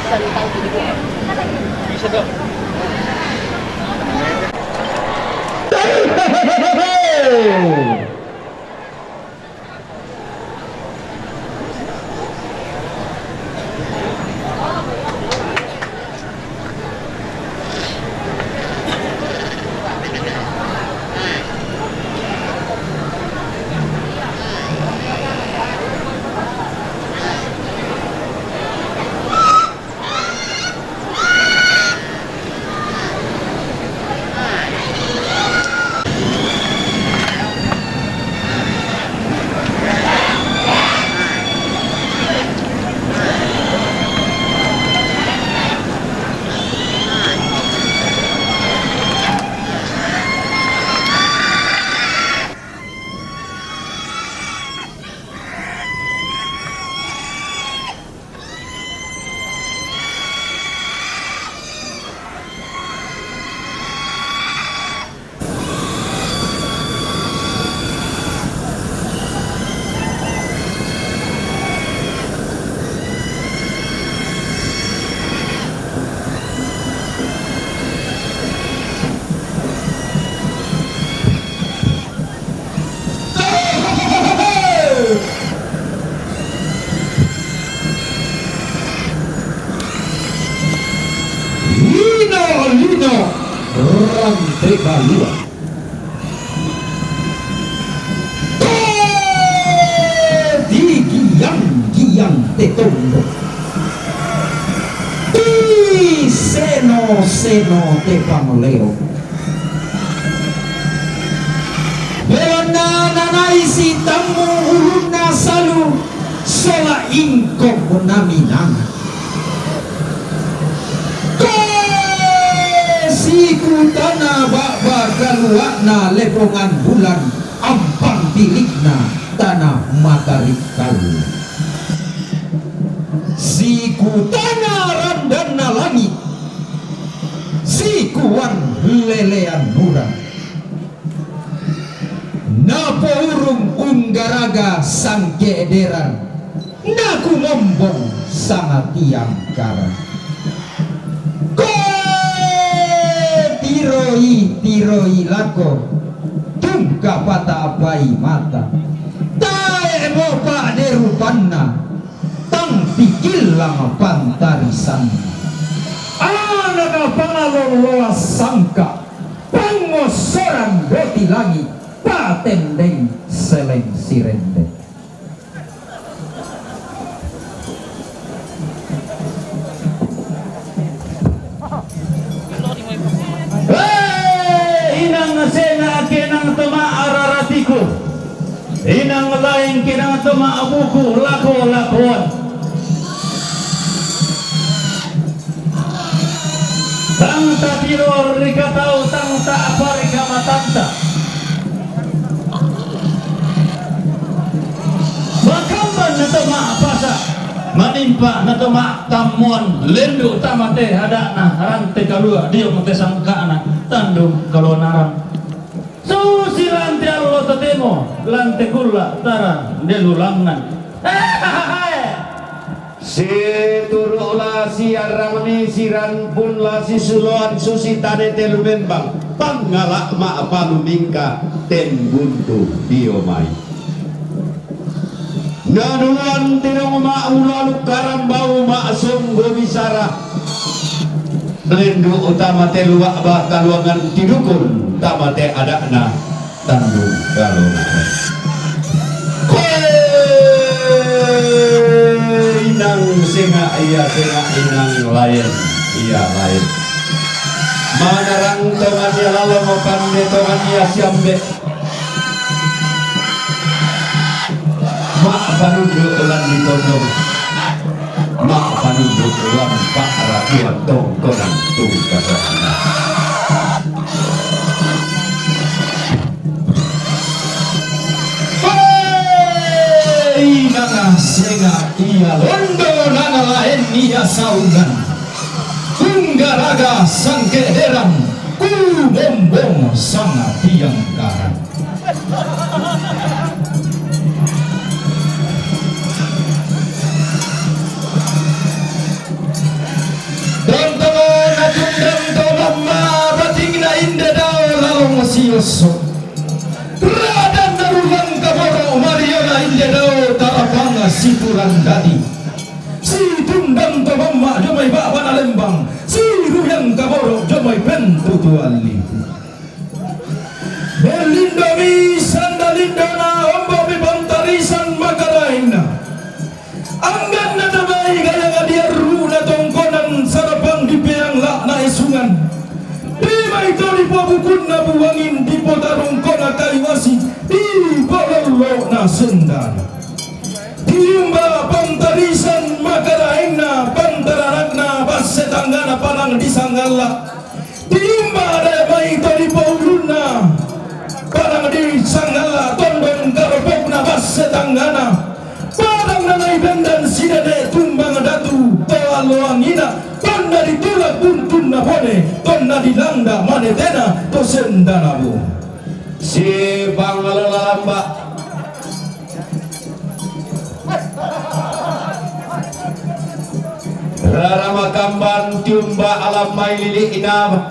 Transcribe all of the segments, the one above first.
Bisa dong. Rantai Balua di giang tetondo di seno te pamoleo Belanda nanai si tamu uluna salu sola ingko bonaminana siku tanah bak kaluakna lepongan bulan ampang bilikna tanah matahari kalu siku tanah randana langit sikuan lelean murah napo urung unggaraga sang keederan naku mombong sangat tiang kara tiroi lako tungka pata apai mata tae mo pa derupanna tang pikilang pantarisan anak pangaloloa sangka pangosoran boti langit patendeng seleng sirende inang lain kinang tuma abuku lakuan tang ta tiror rikatau tang ta aparika matanta bakamban na tuma pasa manimpa na tuma tamuan lendu tamate hadana rante kalua dia mate sangkana tandung kalonarang susilanti allo tatemo lante kulla tara delulangan si turula si aramani siran pun la si suluan susi tade telu membang pangalak ma panumingka ten buntu diomai nanuan tinong ma ulalu karambau ma sungguh bisara lendu utama telu wak kaluangan tidukun tamate adakna tandung kalongan inang singa inang lain iya lain manarang tongan ya lalu mopande tongan ya siambe mak panunduk ulan ditondong mak panunduk ulan pak rakyat tongkonan tungkasana nana senga iya londo nana lain iya saugan tunggaraga sang kederan ku bombong sangat tiang karan sioso radan narulang kaboro Mariana indedao tarapanga situran dadi si tundang tomama jomay baba na lembang si ruyang kaboro jomay pentutu alipu Berlindo mi sandalindo na ombo mi bantarisan makarain na anggan na damay gaya nga diaru na tongkonan sarapang di peang la na isungan di may tori po bukun na buwangin di po tarong ko na kaiwasi di po lolo na sendana diumba pantarisan makarain na pantaranak na basetangga na parang disanggala diumba damay tori po ulun na parang di sanggala tondong karopok na basetanggana parang nanay bendan sidade tumbang datu toaloang ina tonna ditulak buntun na bone tonna dilangda manetena to sendana bu si pangalalamba rarama kamban tiumba alam mai lili inam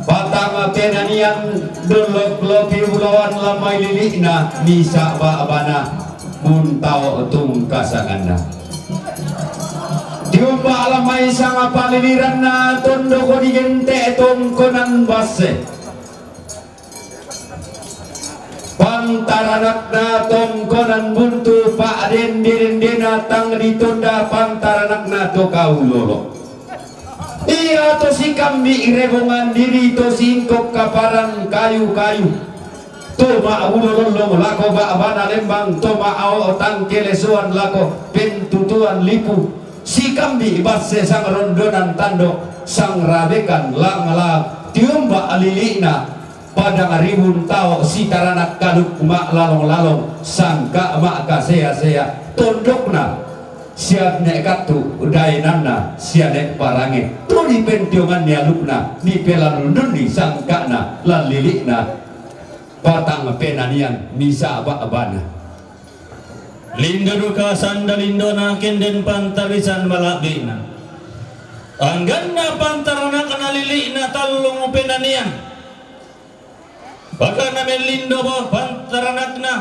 batang kenanian dolok lopi ulawan lamai lilina bisa ba abana muntau tung kasangana diumba alamai sanga paliliran na tondo ko digente tong konan basse pantaranak na tong konan buntu pa aden dirindina tang ditunda pantaranak na to kaulolo iya to si kambi irebongan diri to singkok kaparan kayu-kayu to maulolong lako ba abana lembang to maao tangkelesuan lako pentutuan lipu si kambi basse sang rondonan tando sang rabekan langala tiumba alilina padang ribun tao si taranak kaduk mak lalong-lalong sangka mak kasea-sea tondokna siap nekat tu dainana siap nek parange tu di pentiongan ni alukna ni pelan nundi sangkana lan lilikna batang penanian bisa abana lindo duka sandalindo na kenden pantarisan malabina angganna pantarana kana lilikna talung penanian baka na melindo ba pantaranakna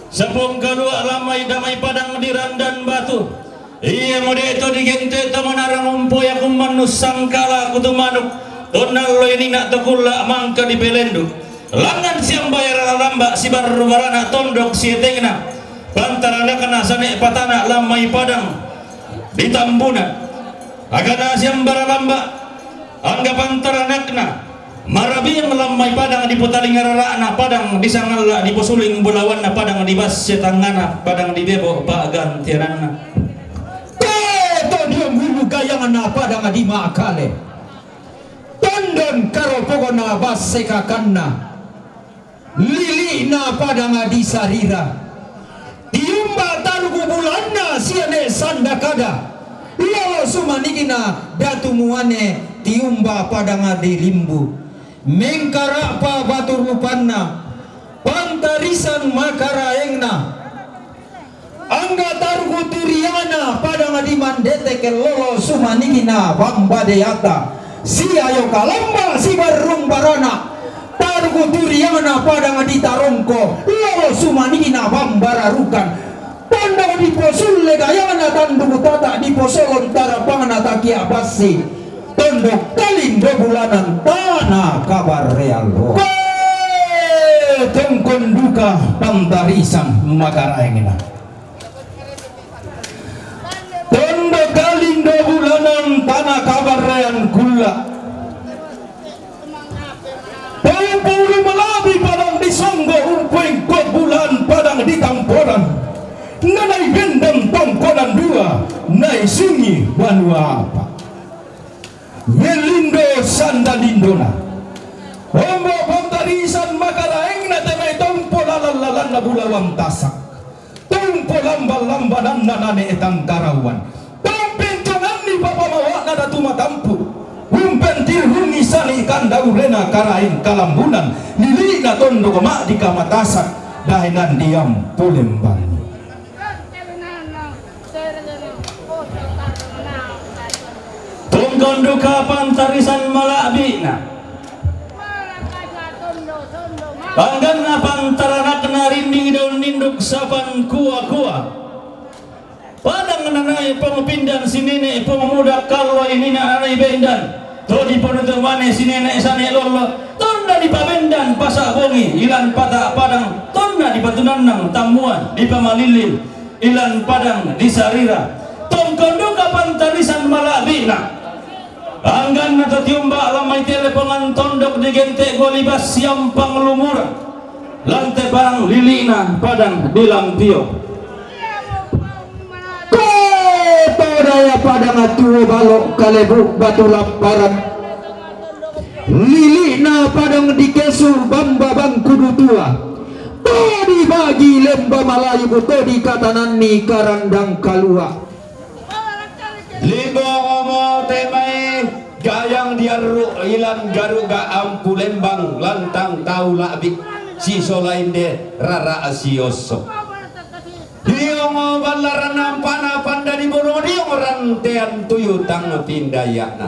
sepung kedua ramai damai padang di randan batu iya mode itu digente tamanarang umpo ya kumanus sangkala kutu manuk tonal lo ini nak tekula mangka di pelendo langan siang bayar lamba si barbarana tondok si tengna pantarana kena sane patana lamai padang di tambuna agana siang baralamba angga pantaranakna marabi yang lamai padang di putaling rarana padang di sangala di posuling bulawan na padang di bas setangana padang di bebo bagan tiranana to dia guru gayangan na padang di makale tondon karo pokona bas sekakanna lili na padang di sarira diumba talugu bulanna siane sandakada lolo sumanigina datu muane tiumba padang di limbu mengkara pa batur rupanna pantarisan makaraengna angga targu turiana padang di mandete ke lolo sumanigina bambadeyata si ayo kalamba si barung barana targu turiana padang di tarongko lolo sumanigina bambararukan pandang di posulle gayana tandu tata di posolon tarapangna takia basi tondok kalindo bulanan tanah kabar real tongkon duka pantarisan makaraengna tondok kalindo bulanan tanah kabar real kula puluh malabi padang disonggo umpuing kot bulan padang ditamporan nanai bendem tongkonan dua nai sunyi banua apa melindo sandalindona ombo pantarisan makaraengna temai tompo lalalan na bulawang tasak tompo lambal-lambanan na nane etang karawan tompencongan ni papamawa na datumatampu umpentir hungisani ikan daurena karain kalambunan nili na tondo kama di kamatasak dahinan diam polembani tungkon duka pantarisan malabina Anggan apantaranak narinding daun ninduk saban kuah-kuah. Padang nanay pangpindan sinine pemuda kalau ini nanay bendan. Todi penutup mana sinine sane lolo. Tonna di pabendan pasak bongi ilan pada padang. Tonna di patunanang tamuan di pamalilin ilan padang di sarira. Tongkondo kapan tarisan malabina. Anggan na tatiumba lamay telepongan tondok di gente golibas siampang lumura lantai barang lilina padang di lampio Kota daya padang atuo balok kalebuk batu lamparan lilina padang di kesu bamba bang kudu tua todi bagi lemba malayu todi katanani karandang kalua Libo ngomo temai gayang diaru ilan garuga ampu lembang lantang tau labi si solain de rara asioso Dio ngobalar nampana panda di bono dio rantean tuyu tang pindayana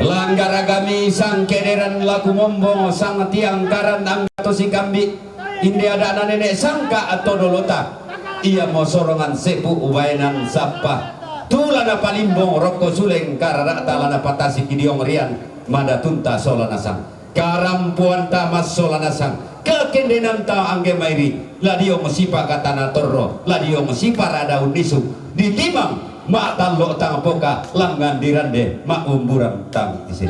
langgar agami sang kederan laku mombong sang tiang karan anggato si kambi inde ada nenek sangka atau dolota ia mau sorongan sepu ubainan sapa tulana palimbong rokko suleng karara talana patasi kidiong rian mada tunta solanasang karampuan tamas solanasang kekendenan ta angge mairi ladio musipa katana torro ladio musipa rada unisu ditimang mak tallo tang poka langgan dirande mak umburan tang isin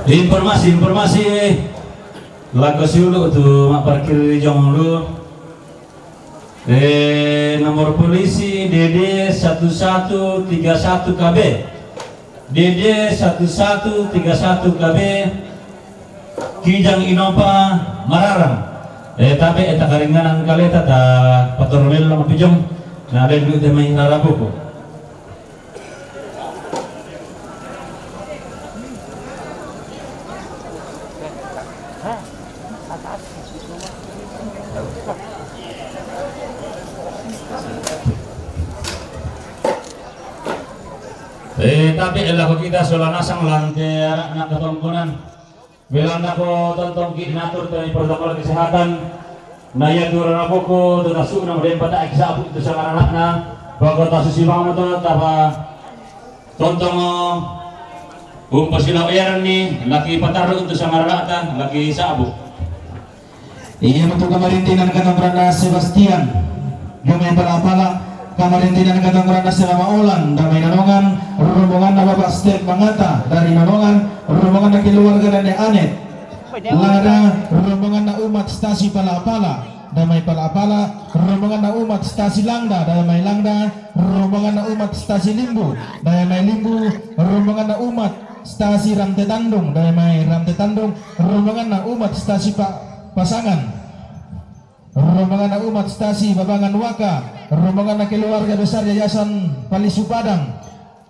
Informasi lagu siulu tu mak parkir jong lu. Nomor polisi DD 1131 KB. DD 1131 KB Kijang Innova Mararang. Tapi eta karinganan kali eta patrolil lang pijong na len du may rarabu ko. Tapi elah kita solanasang lantai anak ketongkunan bilang ako tontong kinatur tayo protokol kesehatan naya turun ako ko tutasuk na udah pada eksabu itu sa anak na bago tasusibang mo to tapa tontong pasilawayan ni laki pataro itu sa anak laki sabu. Iya untuk kamarintinan Katong Randa Sebastian Damay Palapala kamarintinan Katong Randa Selama Ulan Damay Nanongan rombongan na Bapak Step Mangata dari Nanongan rombongan na keluarga dan Anet Lada rombongan na umat stasi Palapala Damay Palapala rombongan na umat stasi Langda Damay Langda rombongan na umat stasi Limbu Damay Limbu rombongan na umat stasi Ramte Tandung Damay Ramte Tandung rombongan na umat stasi Pasangan rombongan na umat stasi Babangan Waka rombongan na keluarga besar Yayasan Palisu Padang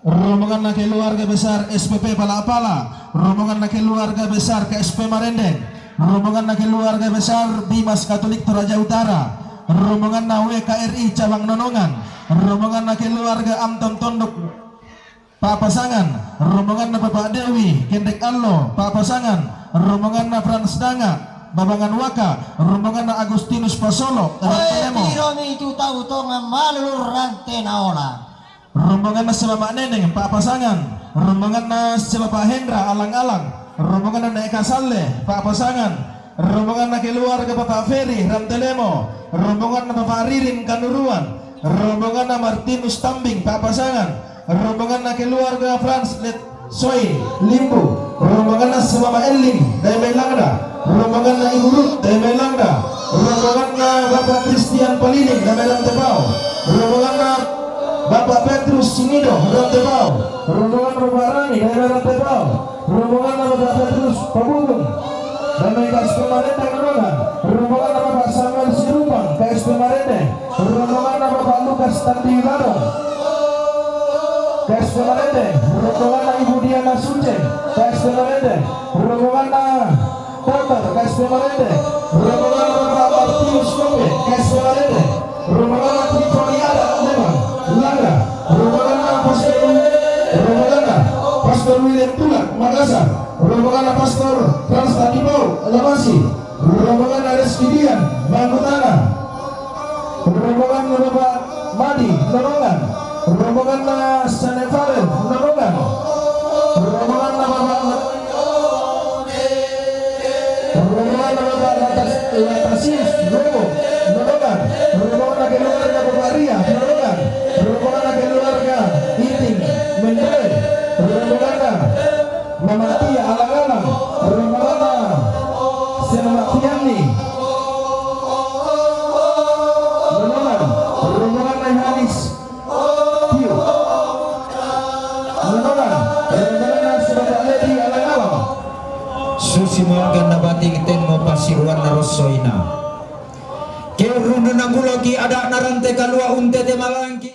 rombongan na keluarga besar SPP Palapala rombongan na keluarga besar KSP Marendeng rombongan na keluarga besar Dimas Katolik Toraja Utara rombongan na WKRI Cabang Nonongan rombongan na keluarga Amton Tondok Pak Pasangan rombongan na Bapak Dewi Kendek Allo Pak Pasangan rombongan na Frans Danga Babangan Waka rombongan na Agustinus Pasolo itu tahu to ngamalur rante naola rombongan na si Bapak Neneng Pak Pasangan rombongan na si Bapak Hendra Alang-alang rombongan na Eka Saleh Pak Pasangan rombongan na keluarga Bapak Ferry Ramtelemo rombongan na Bapak Ririn Kanuruan rombongan na Martinus Tambing Pak Pasangan rombongan na keluarga Frans Soy Limbu rombongan na si Bapak Eling Damay Langda rombongan na Ibu Ruth Damay Langda rombongan na Bapak Christian Palining Damay Rantepao rombongan na Bapak Petrus Sinido Rantepao rombongan na Bapak Rani Damay Rantepao rombongan na Bapak Petrus Pabulung Damay KSP Marendeng Nanongan rombongan na Bapak Samuel Sirupang KSP Marendeng rombongan na Bapak Lukas Tandi Barong KSP Marendeng rombongan na Ibu Diana Suceng KSP Marendeng rombongan na Potter KSP Marendeng rombongan na Bapak Martinus Kope KSP Marendeng rombongan na Triponiada Lemang Langga rombongan na Pastor William Tulak Makassar rombongan na Pastor Frans Tadipau Lamasi rombongan na Reski Dian Mangkutana rombongan na Bapak Madi Nanongan rombongan na Sanevalen Nanongan rombongan na Bapak Latasius Robo Nanongan rombongan na keluarga Bapak Ria Nanongan rombongan na keluarga Iting Mendele rombongan na Mama Tia Alang-alang rombongan na Senamak Tiani Nanongan rombongan na Hanis Tio Nanongan rombongan na Senamak Lady Alang-alang susi morgan na bating tenmo pasiruan na rosoina ke rundu nanggulogi ada narante kalua unte te malangki